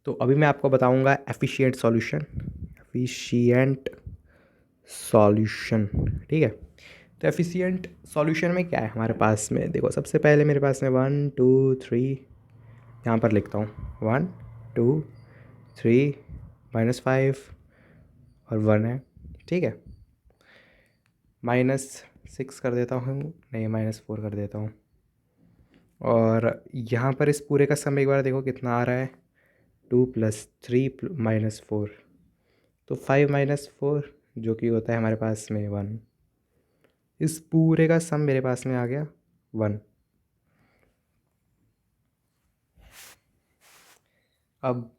तो अभी मैं आपको बताऊंगा एफिशिएंट सॉल्यूशन। ठीक है, तो एफिशिएंट सॉल्यूशन में क्या है हमारे पास में, देखो सबसे पहले मेरे पास में 1 2 3, यहाँ पर लिखता हूँ 1 2 3 -5 और 1 है। ठीक है, -6 कर देता हूँ, नहीं -4 कर देता हूँ। और यहाँ पर इस पूरे का सम एक बार देखो कितना आ रहा है, 2 + 3 -4, तो 5 -4 जो कि होता है हमारे पास में 1। इस पूरे का सम मेरे पास में आ गया 1। अब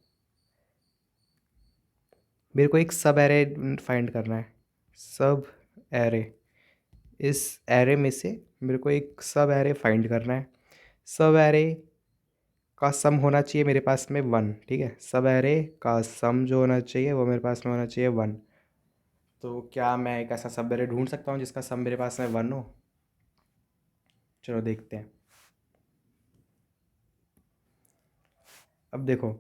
मेरे को एक सब एरे फाइंड करना है। सब एरे, इस एरे में से मेरे को एक सब एरे फाइंड करना है। सब एरे का सम होना चाहिए मेरे पास में 1। ठीक है, सब एरे का सम जो होना चाहिए वो मेरे पास में होना चाहिए 1। तो क्या मैं एक ऐसा सब एरे ढूंढ सकता हूँ जिसका सम मेरे पास में 1 हो? चलो देखते हैं। अब देखो,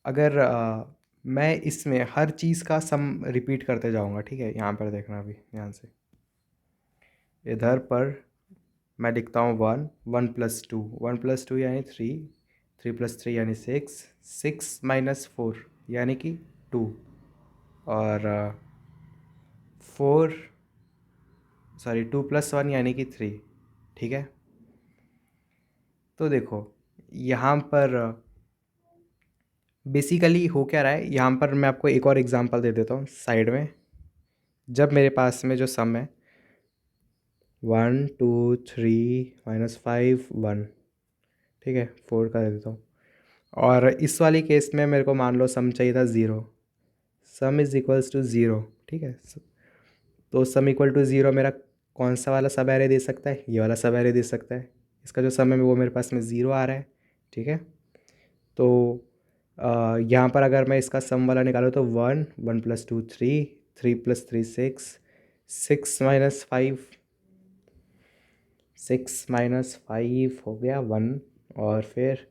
अगर मैं इसमें हर चीज़ का सम रिपीट करते जाऊंगा, ठीक है, यहाँ पर देखना अभी ध्यान से। इधर पर मैं लिखता हूँ 1 1 + 2, 1 + 2 यानी 3, 3 + 3 यानी 6, 6 - 4 यानी कि 2, और 4 सॉरी 2 + 1 यानी कि 3। ठीक है, तो देखो यहाँ पर बेसिकली हो क्या रहा है, यहाँ पर मैं आपको एक और एग्जांपल दे देता हूँ साइड में। जब मेरे पास में जो सम है 1 2 3 -5 1, ठीक है, 4 का दे देता हूँ। और इस वाली केस में मेरे को मान लो सम चाहिए था 0, सम इज़ इक्वल्स टू 0। ठीक है, तो सम इक्वल टू 0 मेरा कौन सा वाला सब एरे दे सकता है, ये वाला सब एरे दे सकता है। इसका जो सम है वो मेरे पास में 0 आ रहा है। ठीक है, तो यहाँ पर अगर मैं इसका सम वाला निकालूँ तो 1 1 + 2 3, 3 + 3 6, 6 - 5, 6 - 5 हो गया 1, और फिर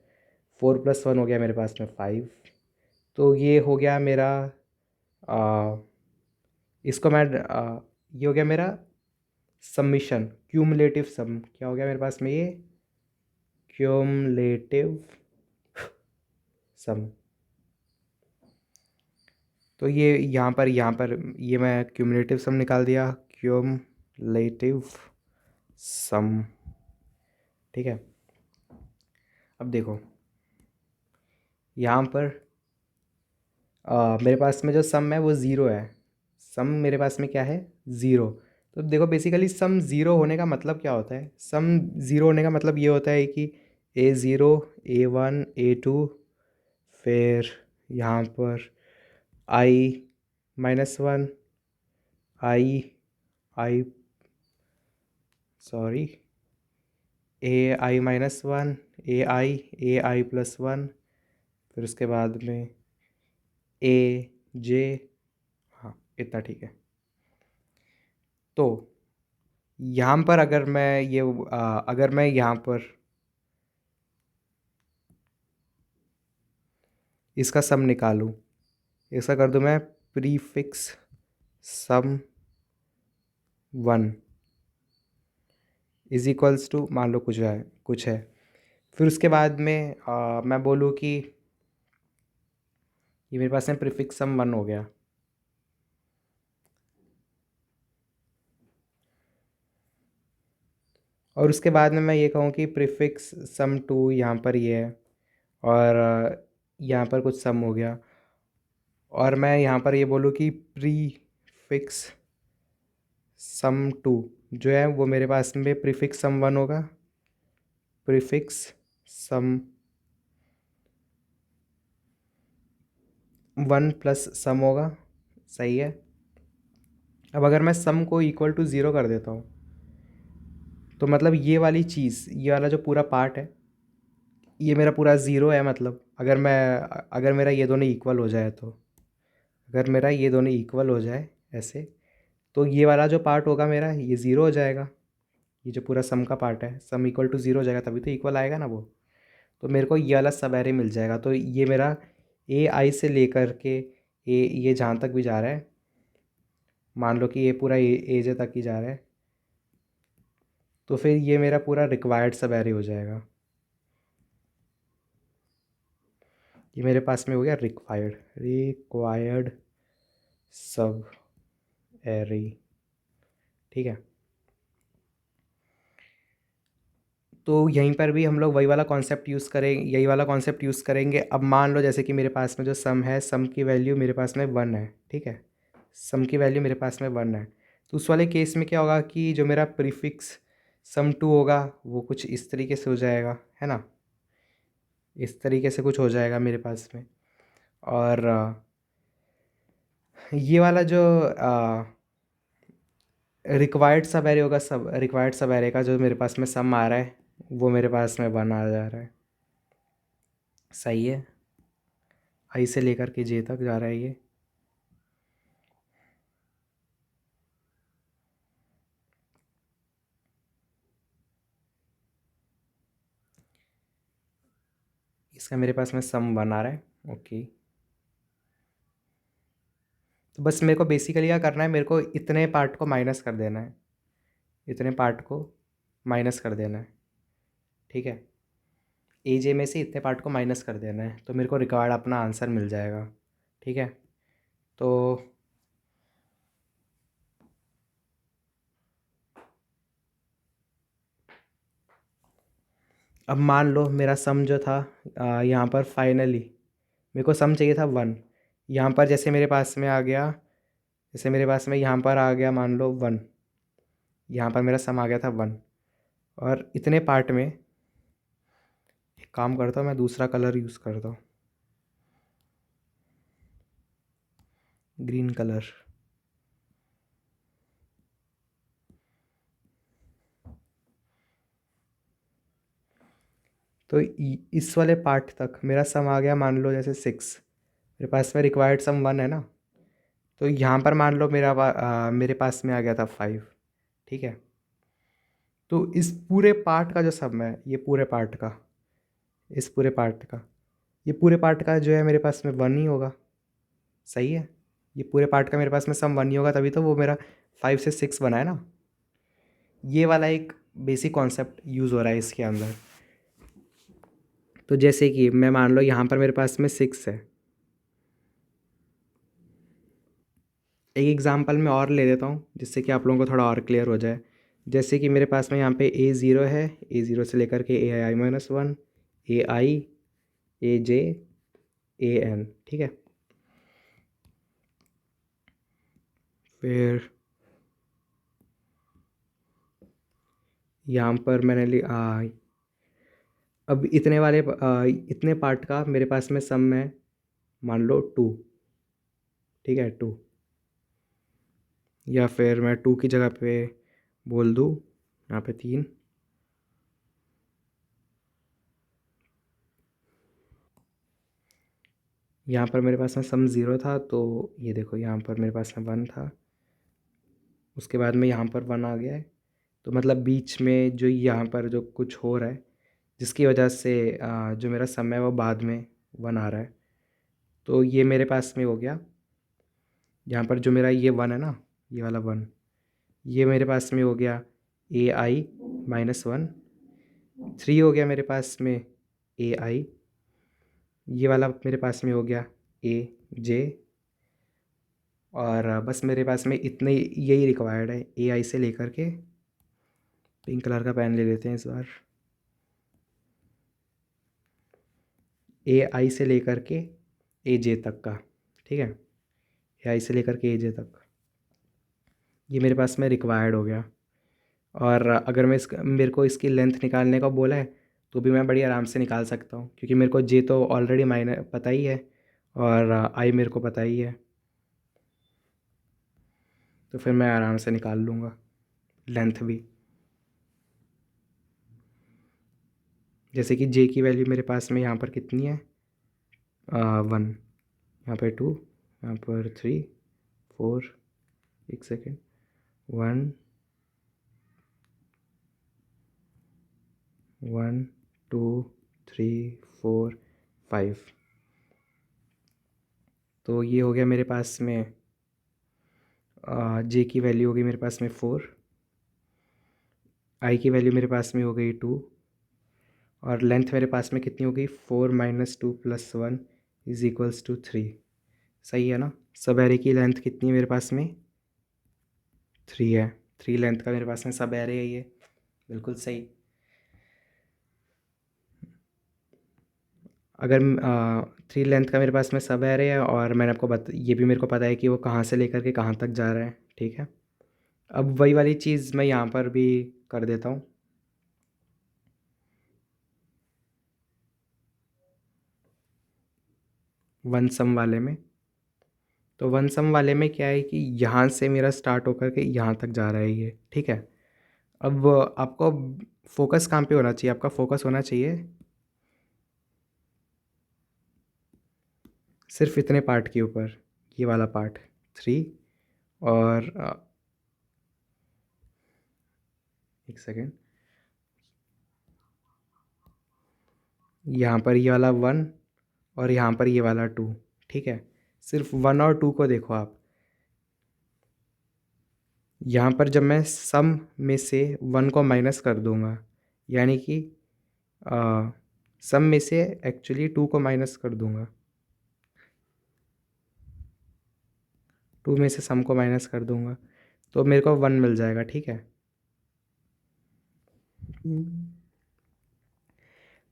4 + 1 हो गया मेरे पास में 5। तो ये हो गया मेरा आ, इसको मैं ये हो गया मेरा सबमिशन, क्यूमुलेटिव सम। क्या हो गया मेरे पास में ये क्यूमुलेटिव सम। तो ये यहाँ पर ये मैं क्यूमुलेटिव सम निकाल दिया, क्यूमुलेटिव सम। ठीक है, अब देखो यहाँ पर मेरे पास में जो सम है वो ज़ीरो है। सम मेरे पास में क्या है, ज़ीरो। तो देखो बेसिकली सम ज़ीरो होने का मतलब क्या होता है, सम ज़ीरो होने का मतलब ये होता है कि A0 A1 A2, फिर यहाँ पर I-1 I sorry AI-1 AI+1, फिर उसके बाद में AJ, हाँ इतना ठीक है। तो यहाँ पर अगर मैं ये अगर मैं यहाँ पर इसका सम निकालूँ, इसका कर दूँ मैं prefix sum 1 is equals to, मान लो कुछ है, फिर उसके बाद में मैं बोलूँ कि ये मेरे पास में प्रीफिक्स सम 1 हो गया। और उसके बाद में मैं ये कहूँ कि प्रीफिक्स सम 2 यहाँ पर ये है, और यहाँ पर कुछ सम हो गया, और मैं यहाँ पर ये बोलूँ कि प्रीफिक्स सम 2 जो है वो मेरे पास में प्रीफिक्स सम 1 होगा, प्रीफिक्स सम 1 प्लस सम होगा। सही है, अब अगर मैं सम को इक्वल टू 0 कर देता हूँ तो मतलब ये वाली चीज़, ये वाला जो पूरा पार्ट है ये मेरा पूरा ज़ीरो है। मतलब अगर मेरा ये दोनों इक्वल हो जाए, तो अगर मेरा ये दोनों इक्वल हो जाए ऐसे, तो ये वाला जो पार्ट होगा मेरा ये ज़ीरो हो जाएगा। ये जो पूरा सम का पार्ट है, सम इक्वल टू 0 हो जाएगा, तभी तो इक्वल आएगा ना वो। तो मेरे को ये वाला सब एरे मिल जाएगा। तो ये मेरा ए आई से लेकर के ये जहाँ तक भी जा रहा है, मान लो कि ये पूरा ए जे तक ही जा रहा है, तो फिर ये मेरा पूरा रिक्वायर्ड सब एरे हो जाएगा। ये मेरे पास में हो गया रिक्वायर्ड सब एरे। ठीक है, तो यहीं पर भी हम लोग वही वाला कॉन्सेप्ट यूज़ करेंगे, यही वाला कॉन्सेप्ट यूज़ करेंगे। अब मान लो जैसे कि मेरे पास में जो सम है, सम की वैल्यू मेरे पास में 1 है। ठीक है, सम की वैल्यू मेरे पास में 1 है। तो उस वाले केस में क्या होगा कि जो मेरा प्रीफिक्स सम 2 होगा वो कुछ इस तरीके से हो जाएगा, है ना, इस तरीके से कुछ हो जाएगा मेरे पास में। और ये वाला जो रिक्वायर्ड सब एरे होगा, सब रिक्वायर्ड सब एरे का जो मेरे पास में सम आ रहा है वो मेरे पास में 1 आ जा रहा है। सही है, आई से लेकर के जे तक जा रहा है ये। इसका मेरे पास में सम 1 आ रहा है। ओके, तो बस मेरे को बेसिकली क्या करना है, मेरे को इतने पार्ट को माइनस कर देना है, इतने पार्ट को माइनस कर देना है। ठीक है, ए जे में से इतने पार्ट को माइनस कर देना है, तो मेरे को रिकॉर्ड अपना आंसर मिल जाएगा। ठीक है, तो अब मान लो मेरा सम जो था यहाँ पर फाइनली मेरे को सम चाहिए था 1। यहाँ पर जैसे मेरे पास में आ गया, जैसे मेरे पास में यहाँ पर आ गया मान लो 1, यहाँ पर मेरा सम आ गया था 1। और इतने पार्ट में एक काम करता हूँ, मैं दूसरा कलर यूज़ करता हूँ, ग्रीन कलर। तो इस वाले पार्ट तक मेरा सम आ गया मान लो जैसे 6, मेरे पास में रिक्वायर्ड सम 1 है ना। तो यहाँ पर मान लो मेरे पास में आ गया था 5। ठीक है, तो इस पूरे पार्ट का जो सम है, ये पूरे पार्ट का, इस पूरे पार्ट का, ये पूरे पार्ट का जो है मेरे पास में 1 ही होगा। सही है, ये पूरे पार्ट का मेरे पास में सम 1 ही होगा, तभी तो वो मेरा 5 से 6 बना है ना। ये वाला एक बेसिक कॉन्सेप्ट यूज़ हो रहा है इसके अंदर। तो जैसे कि मैं मान लो यहाँ पर मेरे पास में 6 है। एक एग्जांपल मैं और ले लेता हूँ जिससे कि आप लोगों को थोड़ा और क्लियर हो जाए। जैसे कि मेरे पास में यहाँ पे A0 है, A0 से लेकर के AI-1, AI, AJ, AN। ठीक है, फिर यहाँ पर मैंने अब इतने पार्ट का मेरे पास में सम है मान लो 2। ठीक है, 2, या फिर मैं 2 की जगह पे बोल दूँ यहाँ पे 3। यहाँ पर मेरे पास में सम 0 था, तो ये देखो यहाँ पर मेरे पास में 1 था, उसके बाद में यहाँ पर 1 आ गया है। तो मतलब बीच में जो यहाँ पर जो कुछ हो रहा है जिसकी वजह से जो मेरा सम है वो बाद में 1 आ रहा है। तो ये मेरे पास में हो गया, यहाँ पर जो मेरा ये 1 है ना, ये वाला 1, ये मेरे पास में हो गया AI-1। 3 हो गया मेरे पास में AI, ये वाला मेरे पास में हो गया AJ। और बस मेरे पास में इतने यही रिक्वायर्ड है AI से लेकर के। पिंक कलर का पेन ले लेते हैं इस बार। AI से लेकर के AJ तक का। ठीक है, AI से लेकर के AJ तक ये मेरे पास में रिक्वायर्ड हो गया। और अगर मेरे को इसकी लेंथ निकालने का बोला है तो भी मैं बड़ी आराम से निकाल सकता हूँ, क्योंकि मेरे को जे तो ऑलरेडी मायने पता ही है और आई मेरे को पता ही है, तो फिर मैं आराम से निकाल लूँगा लेंथ भी। जैसे कि जे की वैल्यू मेरे पास में यहाँ पर कितनी है, 1, यहाँ पर 2, यहाँ पर 3, 4, एक सेकेंड, 1, 1, 2, 3 4 5। तो ये हो गया मेरे पास में जे की वैल्यू होगी मेरे पास में 4, आई की वैल्यू मेरे पास में हो गई 2, और लेंथ मेरे पास में कितनी हो गई 4 - 2 + 1 = 3। सही है ना। सब एरे की लेंथ कितनी है मेरे पास में 3 है। 3 लेंथ का मेरे पास में सब एरे है ये। बिल्कुल सही। अगर 3 लेंथ का मेरे पास में सब एरे है, और मैंने आपको ये भी मेरे को पता है कि वो कहाँ से लेकर के कहाँ तक जा रहा है। ठीक है। अब वही वाली चीज़ मैं यहाँ पर भी कर देता हूँ। वन सम वाले में, तो वन सम वाले में क्या है कि यहाँ से मेरा स्टार्ट होकर के यहाँ तक जा रहा है ये। ठीक है। अब आपको फोकस कहाँ पे होना चाहिए, आपका फोकस होना चाहिए सिर्फ इतने पार्ट के ऊपर, ये वाला पार्ट 3। और एक सेकेंड, यहाँ पर ये वाला 1 और यहाँ पर ये वाला 2। ठीक है। सिर्फ 1 और 2 को देखो आप। यहाँ पर जब मैं सम में से 1 को माइनस कर दूँगा, यानी कि सम में से एक्चुअली 2 को माइनस कर दूँगा, 2 में से सम को माइनस कर दूँगा, तो मेरे को 1 मिल जाएगा। ठीक है।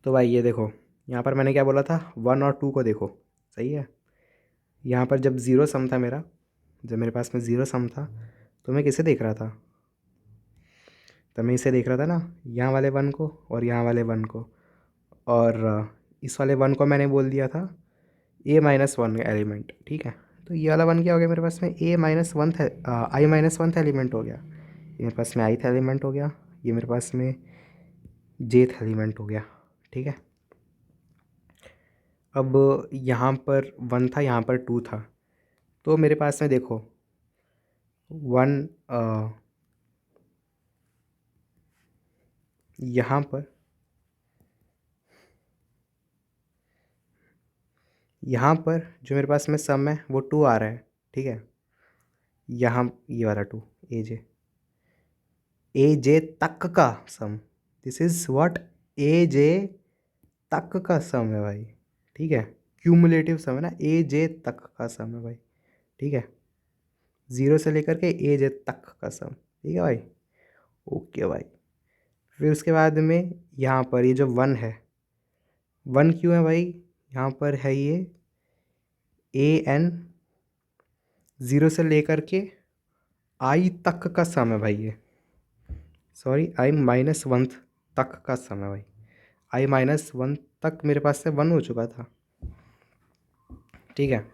तो भाई ये देखो, यहाँ पर मैंने क्या बोला था, 1 और 2 को देखो। सही है। यहाँ पर जब ज़ीरो सम था मेरा, जब मेरे पास में ज़ीरो सम था, तो मैं किसे देख रहा था, तो मैं इसे देख रहा था ना, यहाँ वाले 1 को और यहाँ वाले 1 को। और इस वाले 1 को मैंने बोल दिया था a-1 एलिमेंट। ठीक है। तो ये वाला 1 क्या हो गया मेरे पास में, a-1 i-1 एलिमेंट हो गया। ये मेरे पास में ith एलिमेंट हो गया, ये मेरे पास में jth एलिमेंट हो गया। ठीक है। अब यहाँ पर 1 था, यहाँ पर 2 था, तो मेरे पास में देखो 1 यहाँ पर, यहाँ पर जो मेरे पास में सम है वो 2 आ रहा है। ठीक है। यहाँ ये वाला 2, ए जे तक का सम, दिस इज़ व्हाट, ए जे तक का सम है भाई। ठीक है। क्यूमुलेटिव सम है ना, ए जे तक का सम है भाई। ठीक है। 0 से लेकर के ए जे तक का सम। ठीक है भाई। ओके भाई। फिर उसके बाद में यहाँ पर ये जो 1 है, 1 क्यों है भाई, यहाँ पर है ये an, 0 से लेकर के i तक का सम है भाई ये। सॉरी, i-1 तक का सम है भाई। i-1 तक मेरे पास से 1 हो चुका था। ठीक है।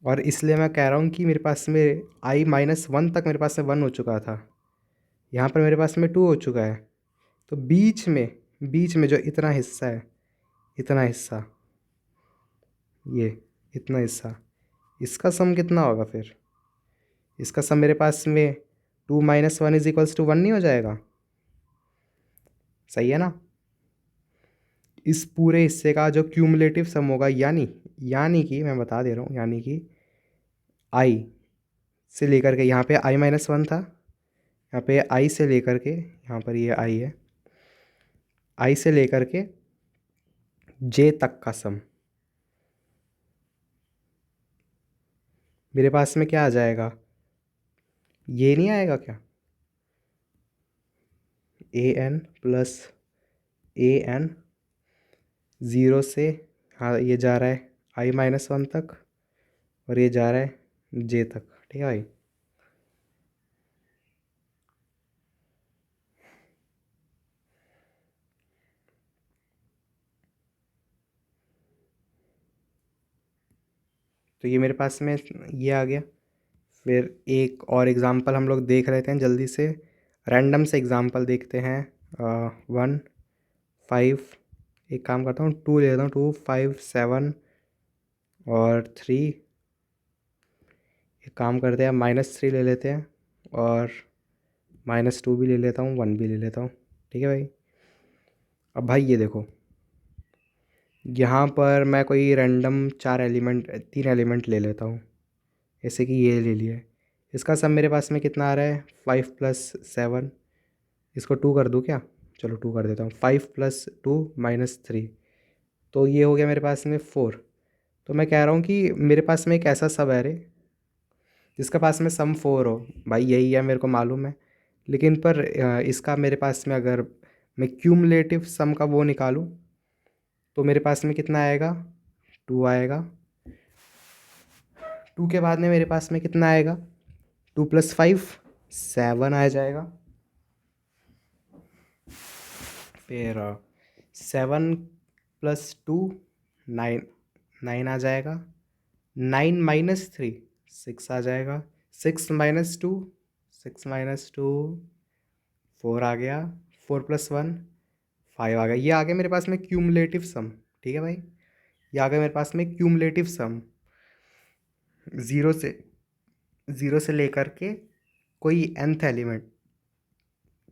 और इसलिए मैं कह रहा हूँ कि मेरे पास में i-1 तक मेरे पास में 1 हो चुका था, यहाँ पर मेरे पास में 2 हो चुका है। तो बीच में जो इतना हिस्सा है, इतना हिस्सा, ये इतना हिस्सा, इसका सम कितना होगा फिर, इसका सम मेरे पास में 2 - 1 = 1 नहीं हो जाएगा। सही है ना। इस पूरे हिस्से का जो क्यूमुलेटिव सम होगा, यानी कि मैं बता दे रहा हूँ, यानी कि आई से लेकर के यहाँ पे i-1 था, यहाँ पे आई से लेकर के, यहाँ पर ये आई है, आई से लेकर के जे तक का सम मेरे पास में क्या आ जाएगा, ये नहीं आएगा क्या, an प्लस an, 0 से, हाँ ये जा रहा है i-1 तक, और ये जा रहा है जे तक। ठीक है भाई। तो ये मेरे पास में ये आ गया। फिर एक और एग्ज़ाम्पल हम लोग देख लेते हैं जल्दी से, रैंडम से एग्ज़ाम्पल देखते हैं। 1 5, एक काम करता हूँ 2 ले लेता हूँ, 2 5 7 और 3। एक काम करते हैं -3 ले लेते हैं, और -2 भी ले लेता हूँ, 1 भी ले लेता हूँ। ठीक है भाई। अब भाई ये देखो, यहाँ पर मैं कोई रैंडम 3 एलिमेंट ले लेता हूँ, जैसे कि ये ले लिया है। इसका सम मेरे पास में कितना आ रहा है, 5 + 7। इसको 2 कर दूँ क्या? चलो 2 कर देता हूँ। 5 + 2 - 3, तो ये हो गया मेरे पास में 4। तो मैं कह रहा हूँ कि मेरे पास में एक ऐसा सब है रे जिसके पास में सम 4 हो। भाई यही है, मेरे को मालूम है। लेकिन पर इसका मेरे पास में अगर मैं क्यूमुलेटिव सम का वो निकालूं तो मेरे पास में कितना आएगा, 2 आएगा। 2 के बाद में मेरे पास में कितना आएगा, 2 + 5 7 आ जाएगा। फिर 7 + 2 9, 9 आ जाएगा। 9 - 3 6 आ जाएगा। 6 - 2 6 - 2 4 आ गया। 4 + 1 5 आ गया। ये आ गया मेरे पास में क्यूमुलेटिव सम। ठीक है भाई, ये आ गया मेरे पास में क्यूमुलेटिव सम, ज़ीरो से ज़ीरो से लेकर के कोई nth एलिमेंट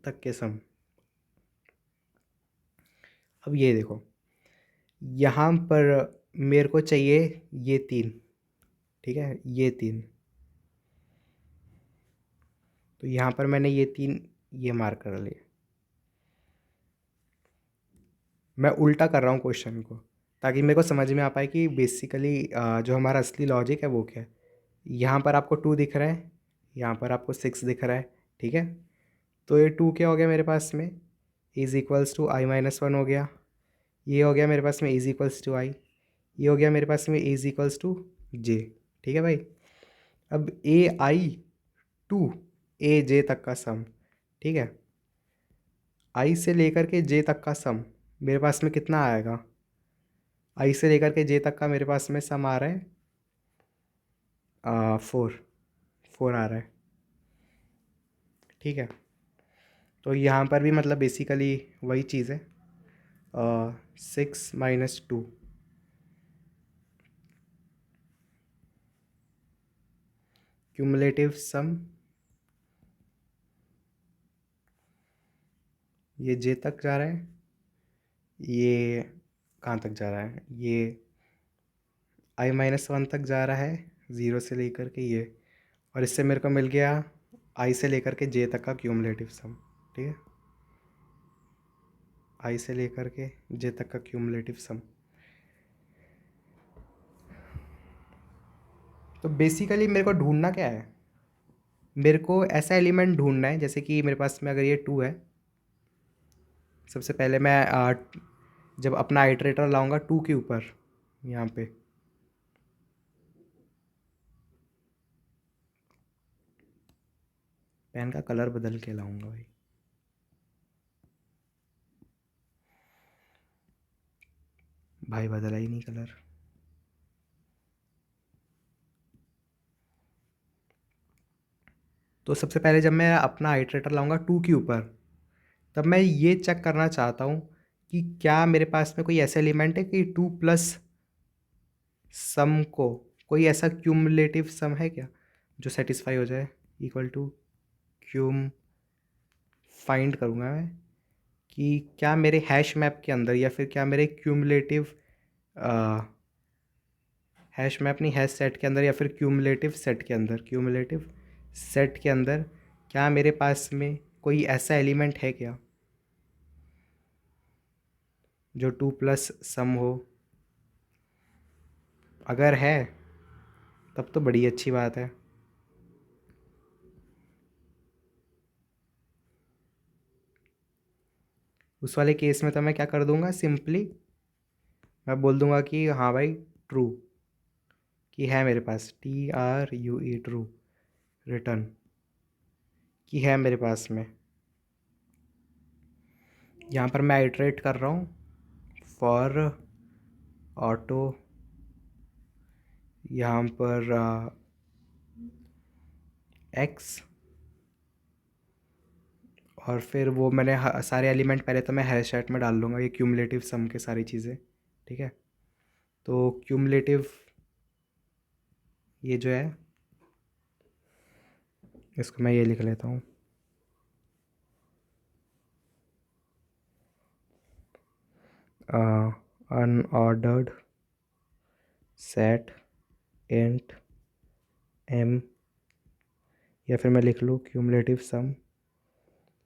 तक के सम। अब ये देखो, यहाँ पर मेरे को चाहिए ये 3, ठीक है, ये 3। तो यहाँ पर मैंने ये 3 ये मार्क कर लिए। मैं उल्टा कर रहा हूँ क्वेश्चन को, ताकि मेरे को समझ में आ पाए कि बेसिकली जो हमारा असली लॉजिक है वो क्या है। यहाँ पर आपको 2 दिख रहा है, यहाँ पर आपको 6 दिख रहा है, ठीक है। तो ये 2 क्या हो गया मेरे पास में, =i - 1 हो गया। ये हो गया मेरे पास में =i। ये हो गया मेरे पास में j। ठीक है भाई। अब ai to aj तक का सम, ठीक है, आई से लेकर के जे तक का सम मेरे पास में कितना आएगा। आई से लेकर के जे तक का मेरे पास में सम आ रहा है 4 आ रहा है, ठीक है। तो यहाँ पर भी मतलब बेसिकली वही चीज़ है, 6 - 2 क्यूमुलेटिव सम, ये जे तक जा रहा है, ये कहाँ तक जा रहा है, ये i - 1 तक जा रहा है, ज़ीरो से लेकर के ये। और इससे मेरे को मिल गया आई से लेकर के जे तक का क्यूमुलेटिव सम, ठीक है, आई से लेकर के जे तक का क्यूमुलेटिव सम। तो बेसिकली मेरे को ढूंढना क्या है, मेरे को ऐसा एलिमेंट ढूंढना है, जैसे कि मेरे पास में अगर ये 2 है, सबसे पहले मैं जब अपना आइटरेटर लाऊंगा 2 के ऊपर, यहाँ पे पेन का कलर बदल के लाऊंगा भाई। भाई बदला ही नहीं कलर। तो सबसे पहले जब मैं अपना आइटरेटर लाऊंगा 2 के ऊपर, तब मैं ये चेक करना चाहता हूँ कि क्या मेरे पास में कोई ऐसा एलिमेंट है कि 2 प्लस सम को, कोई ऐसा क्यूमुलेटिव सम है क्या जो सेटिस्फाई हो जाए, इक्वल टू क्यूम फाइंड करूँगा मैं कि क्या मेरे हैश मैप के अंदर या फिर क्या मेरे क्यूमुलेटिव हैश मैप नहीं, हैश सेट के अंदर या फिर क्यूमुलेटिव सेट के अंदर, क्यूमुलेटिव सेट के अंदर क्या मेरे पास में कोई ऐसा एलिमेंट है क्या जो 2 प्लस सम हो। अगर है तब तो बड़ी अच्छी बात है। उस वाले केस में तो मैं क्या कर दूंगा, सिंपली मैं बोल दूंगा कि हाँ भाई ट्रू, कि है मेरे पास, TRUE ट्रू, रिटर्न कि है मेरे पास में। यहाँ पर मैं आइटरेट कर रहा हूँ फॉर ऑटो, यहाँ पर एक्स, और फिर वो मैंने सारे एलिमेंट पहले तो मैं हैश सेट में डाल लूँगा, ये क्यूमुलेटिव सम के सारी चीज़ें, ठीक है। तो क्यूमुलेटिव ये जो है, इसको मैं ये लिख लेता हूँ, अनऑर्डर्ड सेट इंट एम, या फिर मैं लिख लूँ क्यूमुलेटिव सम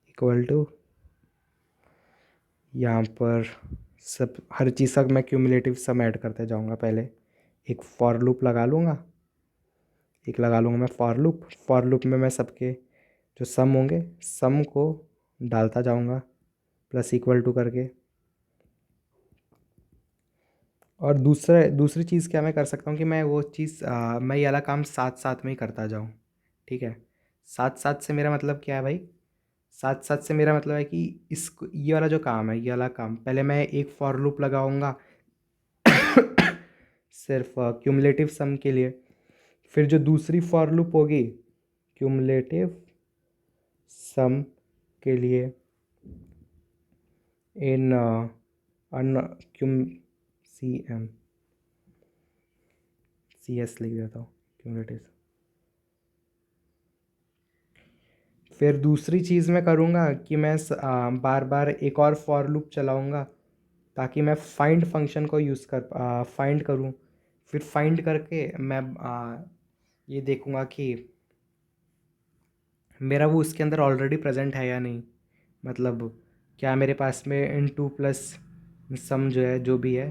इक्वल टू, यहाँ पर सब हर चीज़ का मैं क्यूमुलेटिव सम ऐड करते जाऊँगा। पहले एक फॉर लूप लगा लूँगा, एक लगा लूँगा मैं फॉर लूप में मैं सबके जो सम होंगे सम को डालता जाऊँगा प्लस इक्वल टू करके। और दूसरी चीज़ क्या मैं कर सकता हूँ कि मैं वो चीज़ मैं ये वाला काम साथ साथ में ही करता जाऊँ। ठीक है, साथ साथ से मेरा मतलब क्या है भाई, साथ साथ से मेरा मतलब है कि इस ये वाला जो काम है, ये वाला काम पहले मैं एक फॉर लूप लगाऊंगा सिर्फ क्यूमुलेटिव सम के लिए। फिर जो दूसरी फॉर लूप होगी क्यूमुलेटिव सम के लिए इन अन Qayyum C M C S लिख देता हूँ क्यूमुलेटिव। फिर दूसरी चीज़ मैं करूँगा कि मैं बार बार एक और फॉर लूप चलाऊँगा ताकि मैं फाइंड फंक्शन को यूज़ कर फाइंड करूँ। फिर फाइंड करके मैं ये देखूँगा कि मेरा वो उसके अंदर ऑलरेडी प्रेजेंट है या नहीं। मतलब क्या मेरे पास में इन टू प्लस सम जो है जो भी है,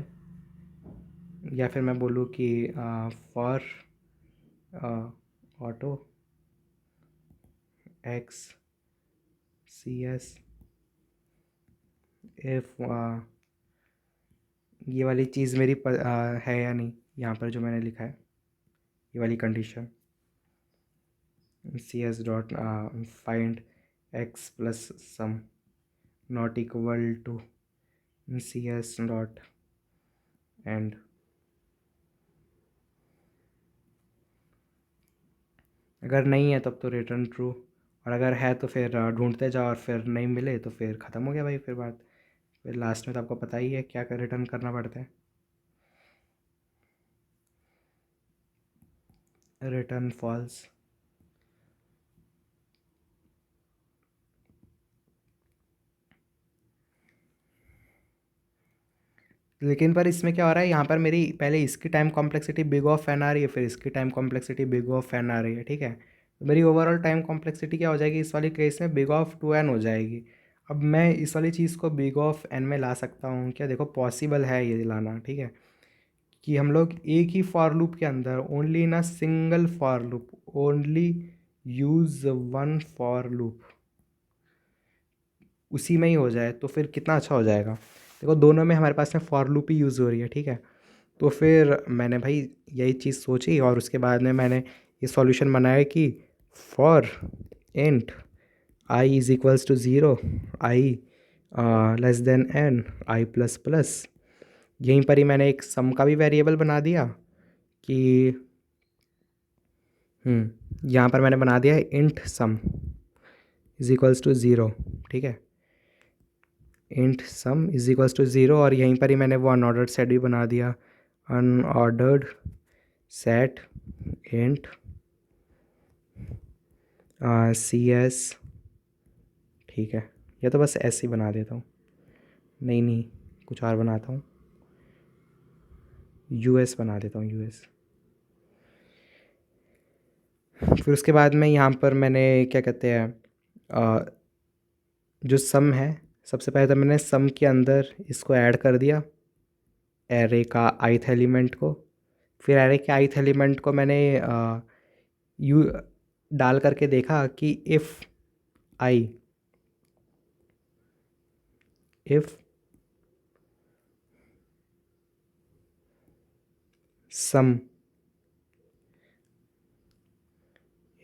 या फिर मैं बोलूँ कि for auto x c s if ये वाली चीज़ मेरी है या नहीं, यहाँ पर जो मैंने लिखा है ये वाली condition c s dot find x plus sum not equal to c s dot end. अगर नहीं है तब तो रिटर्न ट्रू, और अगर है तो फिर ढूंढते जाओ, और फिर नहीं मिले तो फिर ख़त्म हो गया भाई फिर बात। फिर लास्ट में तो आपको पता ही है क्या रिटर्न करना पड़ता है, रिटर्न फॉल्स। लेकिन पर इसमें क्या हो रहा है, यहाँ पर मेरी पहले इसकी time complexity big of n आ रही है, फिर इसकी time complexity big of n आ रही है। ठीक है, तो मेरी ओवरऑल टाइम कॉम्प्लेक्सिटी क्या हो जाएगी इस वाली केस में, बिग ऑफ टू एन हो जाएगी। अब मैं इस वाली चीज़ को बिग ऑफ एन में ला सकता हूँ क्या? देखो पॉसिबल है ये लाना। ठीक है, कि हम लोग एक ही फॉर लूप के अंदर only in a single for loop only use one for loop उसी में ही हो जाए तो फिर कितना अच्छा हो जाएगा। देखो दोनों में हमारे पास में फॉर लूप ही यूज़ हो रही है। ठीक है, तो फिर मैंने भाई यही चीज़ सोची, और उसके बाद में मैंने ये सॉल्यूशन बनाया कि for int i is equals to zero, i less than n, i plus plus. यहीं पर ही मैंने एक सम का भी वेरिएबल बना दिया कि यहाँ पर मैंने बना दिया है int sum is equals to zero. ठीक है, int sum is equals to zero, और यहीं पर ही मैंने वो अनऑर्डर्ड सेट भी बना दिया, unordered set int c s. ठीक है, या तो बस ऐसे ही बना देता हूँ, नहीं कुछ और बनाता हूँ, यू एस बना देता हूँ, यू एस। फिर उसके बाद में यहाँ पर मैंने क्या कहते हैं जो सम है, सबसे पहले तो मैंने सम के अंदर इसको ऐड कर दिया एरे का आइथ एलिमेंट को। फिर एरे के आइथ एलिमेंट को मैंने यू डाल करके देखा कि if i if sum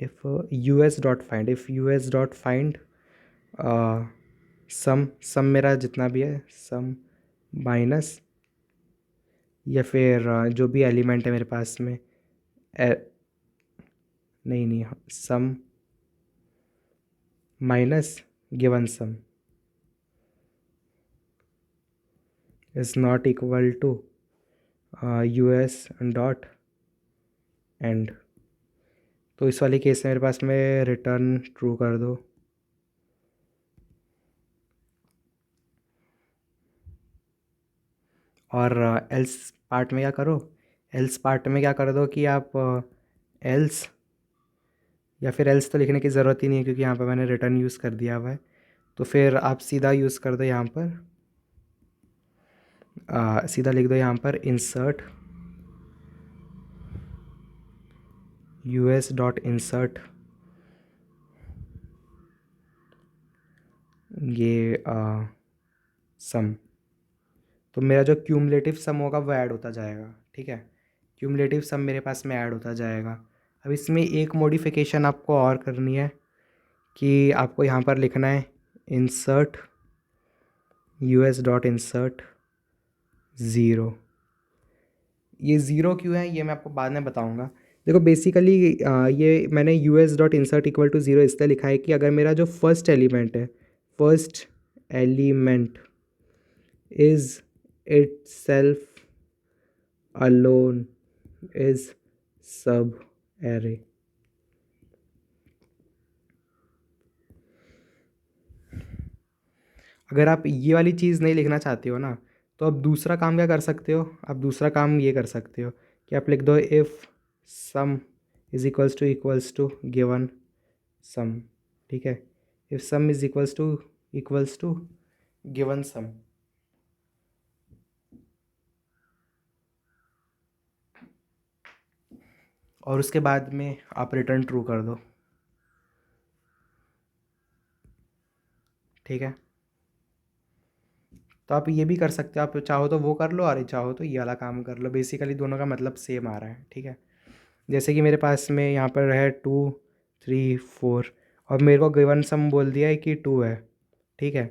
if u S dot find, if u S dot find sum मेरा जितना भी है सम माइनस, या फिर जो भी एलिमेंट है मेरे पास में नहीं sum minus given sum is not equal to U S dot end. तो इस वाले केस में मेरे पास में रिटर्न ट्रू कर दो। और एल्स पार्ट में क्या करो, एल्स पार्ट में क्या कर दो कि आप एल्स, या फिर एल्स तो लिखने की ज़रूरत ही नहीं है क्योंकि यहाँ पर मैंने रिटर्न यूज़ कर दिया हुआ है। तो फिर आप सीधा यूज़ कर दो यहाँ पर, सीधा लिख दो यहाँ पर इंसर्ट यूएस डॉट इंसर्ट ये सम। तो मेरा जो क्यूमुलेटिव सम होगा वो ऐड होता जाएगा, ठीक है। क्यूमुलेटिव सम मेरे पास में ऐड होता जाएगा। अब इसमें एक मॉडिफिकेशन आपको और करनी है कि आपको यहाँ पर लिखना है insert US dot insert zero. ये ज़ीरो क्यों है ये मैं आपको बाद में बताऊँगा। देखो बेसिकली ये मैंने US dot insert equal to zero इसलिए लिखा है कि अगर मेरा जो फर्स्ट एलिमेंट है, first element is itself alone is sub array। अगर आप ये वाली चीज़ नहीं लिखना चाहते हो ना, तो आप दूसरा काम क्या कर सकते हो, आप दूसरा काम ये कर सकते हो कि आप लिख दो if sum is equals to given sum, ठीक है। If sum is equals to given sum, और उसके बाद में आप रिटर्न ट्रू कर दो, ठीक है। तो आप ये भी कर सकते हो, आप चाहो तो वो कर लो और चाहो तो ये वाला काम कर लो। बेसिकली दोनों का मतलब सेम आ रहा है, ठीक है। जैसे कि मेरे पास में यहाँ पर है 2 3 4 और मेरे को गिवन सम बोल दिया है कि 2 है, ठीक है।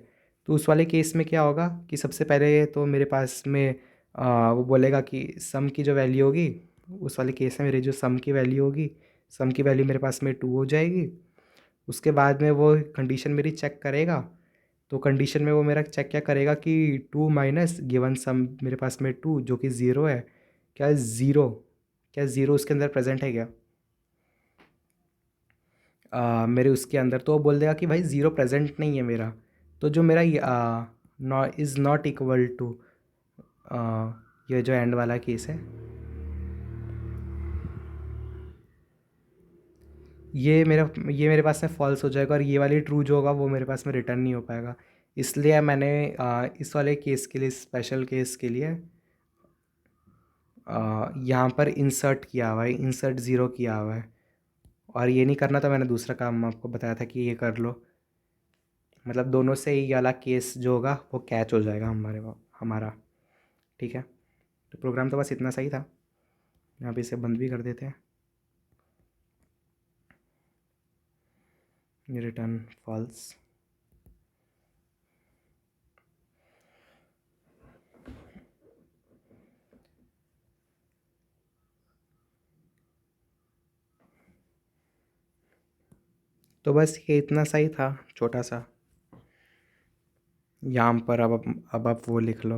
तो उस वाले केस में क्या होगा कि सबसे पहले तो मेरे पास में वो बोलेगा कि सम की जो वैल्यू होगी, उस वाले केस में मेरी जो सम की वैल्यू होगी, सम की वैल्यू मेरे पास में 2 हो जाएगी। उसके बाद में वो कंडीशन मेरी चेक करेगा। तो कंडीशन में वो मेरा चेक क्या करेगा कि 2 माइनस गिवन सम मेरे पास में 2 जो कि ज़ीरो है, क्या ज़ीरो, क्या ज़ीरो उसके अंदर प्रेजेंट है क्या मेरे उसके अंदर। तो वो बोल देगा कि भाई ज़ीरो प्रेजेंट नहीं है मेरा। तो जो मेरा इज़ नॉट इक्वल टू ये जो एंड वाला केस है, ये मेरे पास में फॉल्स हो जाएगा और ये वाली ट्रू जो होगा वो मेरे पास में रिटर्न नहीं हो पाएगा। इसलिए मैंने इस वाले केस के लिए, स्पेशल केस के लिए यहाँ पर इंसर्ट किया हुआ है, इंसर्ट ज़ीरो किया हुआ है। और ये नहीं करना तो मैंने दूसरा काम आपको बताया था कि ये कर लो। मतलब दोनों से ये वाला केस जो होगा वो कैच हो जाएगा हमारा, ठीक है। तो प्रोग्राम तो बस इतना सही था। यहाँ पे इसे बंद भी कर देते हैं, ये रिटर्न फॉल्स। तो बस ये इतना सही था, छोटा सा। यहाँ पर अब आप वो लिख लो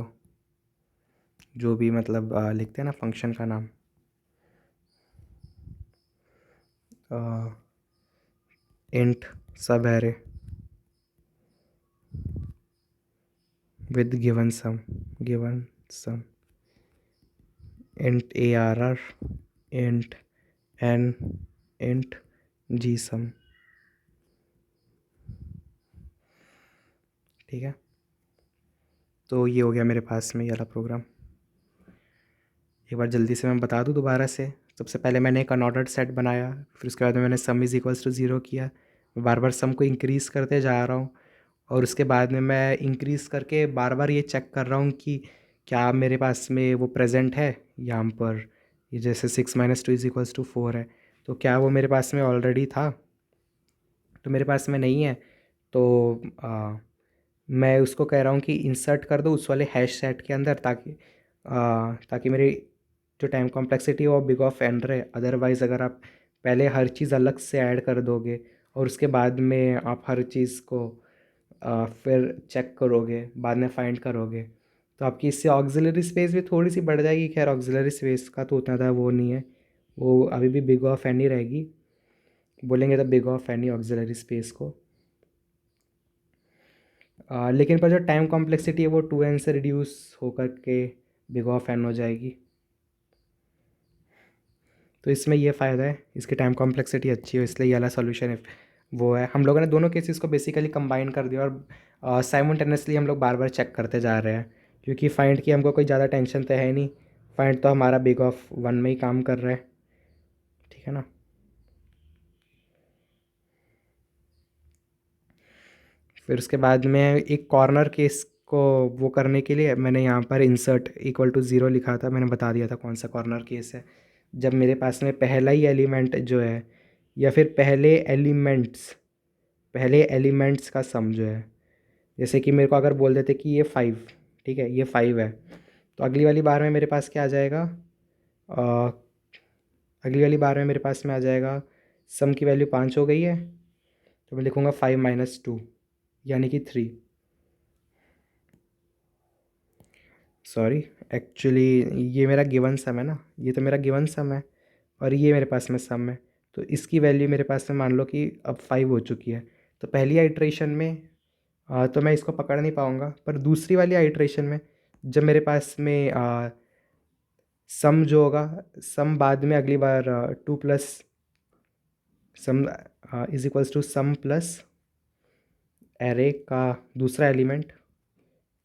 जो भी मतलब लिखते हैं ना फंक्शन का नाम, int sub array with given sum int ARR int n int जी सम, ठीक है। तो ये हो गया मेरे पास में ये वाला प्रोग्राम। एक बार जल्दी से मैं बता दूँ दोबारा से। सबसे पहले मैंने एक अनऑर्डर्ड सेट बनाया, फिर उसके बाद में मैंने sum is equals to zero किया। मैं बार बार सम को इंक्रीज़ करते जा रहा हूँ और उसके बाद में मैं इंक्रीज़ करके बार बार ये चेक कर रहा हूँ कि क्या मेरे पास में वो प्रेजेंट है यहाँ पर। ये जैसे 6 minus two is equals to 4 है, तो क्या वो मेरे पास में ऑलरेडी था, तो मेरे पास में नहीं है। तो मैं उसको कह रहा हूँ कि इंसर्ट कर दो उस वाले हैश सेट के अंदर, ताकि मेरी जो टाइम कॉम्प्लेक्सिटी है वो बिग ऑफ एन रहे। अदरवाइज़ अगर आप पहले हर चीज़ अलग से ऐड कर दोगे और उसके बाद में आप हर चीज़ को फिर चेक करोगे, बाद में फाइंड करोगे, तो आपकी इससे ऑक्सिलरी स्पेस भी थोड़ी सी बढ़ जाएगी। खैर ऑक्सिलरी स्पेस का तो उतना था वो नहीं है, वो अभी भी बिग ऑफ एन ही रहेगी, बोलेंगे तो बिग ऑफ एन ही ऑक्सिलरी स्पेस को। लेकिन पर जो टाइम कॉम्प्लेक्सिटी है वो 2n से रिड्यूस होकर के बिग ऑफ एन हो जाएगी। तो इसमें ये फ़ायदा है, इसकी टाइम कॉम्प्लेक्सिटी अच्छी है, इसलिए ये वाला सॉल्यूशन वो है। हम लोगों ने दोनों केसेस को बेसिकली कंबाइन कर दिया और साइमल्टेनियसली हम लोग बार बार चेक करते जा रहे हैं, क्योंकि फाइंड की हमको कोई ज़्यादा टेंशन तो है नहीं। फाइंड तो हमारा बिग ऑफ वन में ही काम कर रहा है, ठीक है ना। फिर उसके बाद में एक कॉर्नर केस को वो करने के लिए मैंने यहाँ पर इंसर्ट इक्वल टू ज़ीरो लिखा था। मैंने बता दिया था कौन सा कॉर्नर केस है। जब मेरे पास में पहला ही एलिमेंट जो है, या फिर पहले एलिमेंट्स का सम जो है, जैसे कि मेरे को अगर बोल देते कि ये 5, ठीक है, ये 5 है, तो अगली वाली बार में मेरे पास क्या आ जाएगा, अ, अगली वाली बार में मेरे पास में आ जाएगा सम की वैल्यू 5 हो गई है, तो मैं लिखूँगा 5 - 2 यानी कि 3। सॉरी, एक्चुअली ये मेरा गिवन सम है ना, ये तो मेरा गिवन सम है और ये मेरे पास में सम है। तो इसकी वैल्यू मेरे पास में मान लो कि अब 5 हो चुकी है। तो पहली आइट्रेशन में तो मैं इसको पकड़ नहीं पाऊँगा, पर दूसरी वाली आइट्रेशन में जब मेरे पास में सम जो होगा, सम बाद में अगली बार 2 plus sum is equals to sum plus array का दूसरा एलिमेंट,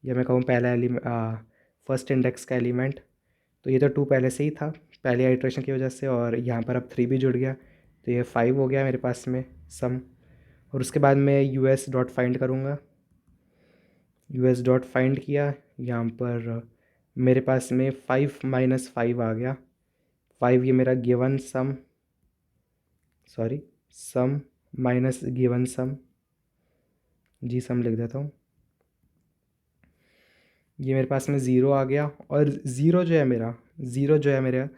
या मैं कहूँ पहला एलिमेंट, फर्स्ट इंडेक्स का एलिमेंट। तो ये तो 2 पहले से ही था पहली आइट्रेशन की वजह से, और यहाँ पर अब 3 भी जुड़ गया, तो ये 5 हो गया मेरे पास में सम। और उसके बाद मैं यूएस डॉट फाइंड करूँगा। यूएस डॉट फाइंड किया, यहाँ पर मेरे पास में 5 - 5 आ गया। 5 ये मेरा गिवन सम, सॉरी, सम माइनस गिवन सम, जी सम लिख देता हूँ। ये मेरे पास में ज़ीरो आ गया, और ज़ीरो जो है मेरा,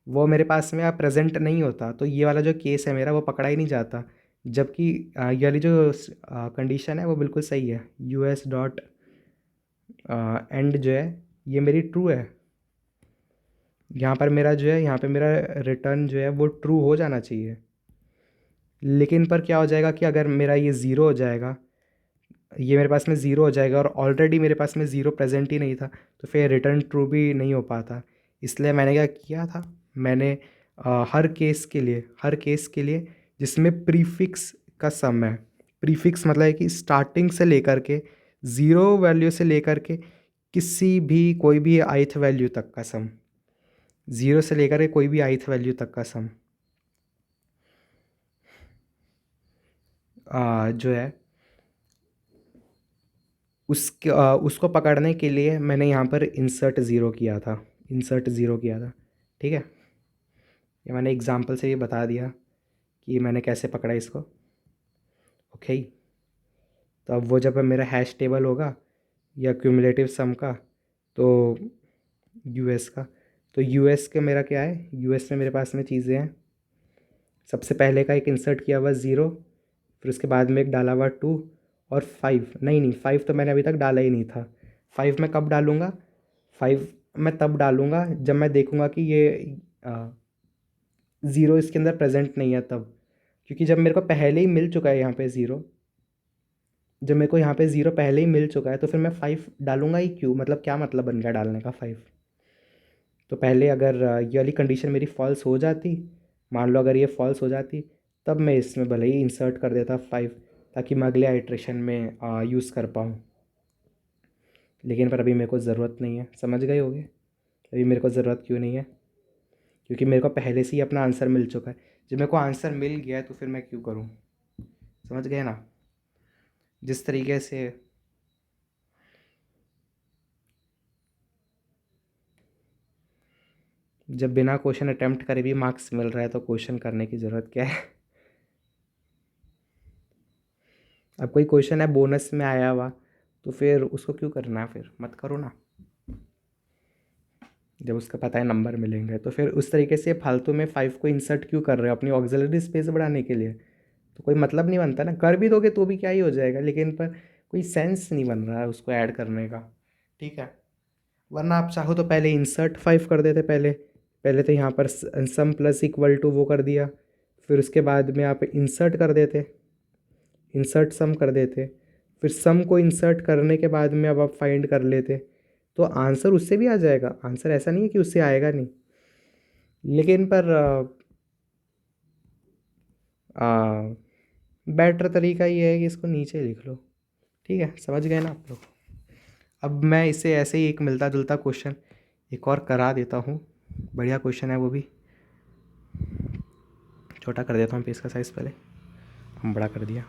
वो मेरे पास में अब प्रेजेंट नहीं होता, तो ये वाला जो केस है मेरा वो पकड़ा ही नहीं जाता। जबकि ये वाली जो कंडीशन है वो बिल्कुल सही है। यूएस डॉट एंड जो है ये मेरी ट्रू है। यहाँ पर मेरा जो है, यहाँ पे मेरा रिटर्न जो है वो ट्रू हो जाना चाहिए। लेकिन पर क्या हो जाएगा कि अगर मेरा ये ज़ीरो हो जाएगा, ये मेरे पास में ज़ीरो हो जाएगा और ऑलरेडी मेरे पास में ज़ीरो प्रेजेंट ही नहीं था, तो फिर रिटर्न ट्रू भी नहीं हो पाता। इसलिए मैंने क्या किया था, मैंने हर केस के लिए जिसमें प्रीफिक्स का सम है, प्रीफिक्स मतलब है कि स्टार्टिंग से लेकर के ज़ीरो वैल्यू से लेकर के किसी भी कोई भी ith वैल्यू तक का सम, ज़ीरो से लेकर के कोई भी ith वैल्यू तक का सम जो है उसको पकड़ने के लिए मैंने यहाँ पर इंसर्ट ज़ीरो किया था, ठीक है। ये मैंने एग्जांपल से ये बता दिया कि मैंने कैसे पकड़ा इसको, ओके। तो अब वो जब मेरा हैश टेबल होगा या क्यूमुलेटिव सम का, तो यूएस का, तो यूएस के मेरा क्या है, यूएस में मेरे पास में चीज़ें हैं। सबसे पहले का एक इंसर्ट किया हुआ ज़ीरो, फिर उसके बाद में एक डाला हुआ 2, और 5 नहीं, 5 तो मैंने अभी तक डाला ही नहीं था। 5 मैं कब डालूँगा, 5 मैं तब डालूँगा जब मैं देखूँगा कि ये ज़ीरो इसके अंदर प्रेजेंट नहीं है तब। क्योंकि जब मेरे को पहले ही मिल चुका है यहाँ पे ज़ीरो, जब मेरे को यहाँ पे ज़ीरो पहले ही मिल चुका है, तो फिर मैं 5 डालूँगा ही क्यों, मतलब क्या मतलब बन गया डालने का 5। तो पहले अगर ये वाली कंडीशन मेरी फॉल्स हो जाती, मान लो अगर ये फॉल्स हो जाती, तब मैं इसमें भले ही इंसर्ट कर देता 5, ताकि मैं अगले आइट्रेशन में यूज़ कर पाऊँ। लेकिन पर अभी मेरे को ज़रूरत नहीं है, समझ गए होगे अभी मेरे को ज़रूरत क्यों नहीं है, क्योंकि मेरे को पहले से ही अपना आंसर मिल चुका है। जब मेरे को आंसर मिल गया है तो फिर मैं क्यों करूँ, समझ गए ना। जिस तरीके से जब बिना क्वेश्चन अटेम्प्ट करे भी मार्क्स मिल रहा है, तो क्वेश्चन करने की ज़रूरत क्या है। अब कोई क्वेश्चन है बोनस में आया हुआ, तो फिर उसको क्यों करना है, फिर मत करो ना। जब उसका पता है नंबर मिलेंगे, तो फिर उस तरीके से फालतू में 5 को इंसर्ट क्यों कर रहे हो अपनी ऑक्सिलरी स्पेस बढ़ाने के लिए, तो कोई मतलब नहीं बनता ना। कर भी दोगे तो भी क्या ही हो जाएगा, लेकिन पर कोई सेंस नहीं बन रहा है उसको ऐड करने का, ठीक है। वरना आप चाहो तो पहले इंसर्ट 5 कर देते, पहले पहले तो यहाँ पर सम प्लस इक्वल टू वो कर दिया, फिर उसके बाद में आप इंसर्ट कर देते, इंसर्ट सम कर देते, फिर सम को इंसर्ट करने के बाद में अब आप फाइंड कर लेते, तो आंसर उससे भी आ जाएगा, आंसर ऐसा नहीं है कि उससे आएगा नहीं। लेकिन पर बेटर तरीका ये है कि इसको नीचे लिख लो। ठीक है, समझ गए ना आप लोग। अब मैं इसे ऐसे ही एक मिलता जुलता क्वेश्चन एक और करा देता हूँ। बढ़िया क्वेश्चन है वो भी। छोटा कर देता हूँ पेज का साइज़, पहले हम बड़ा कर दिया।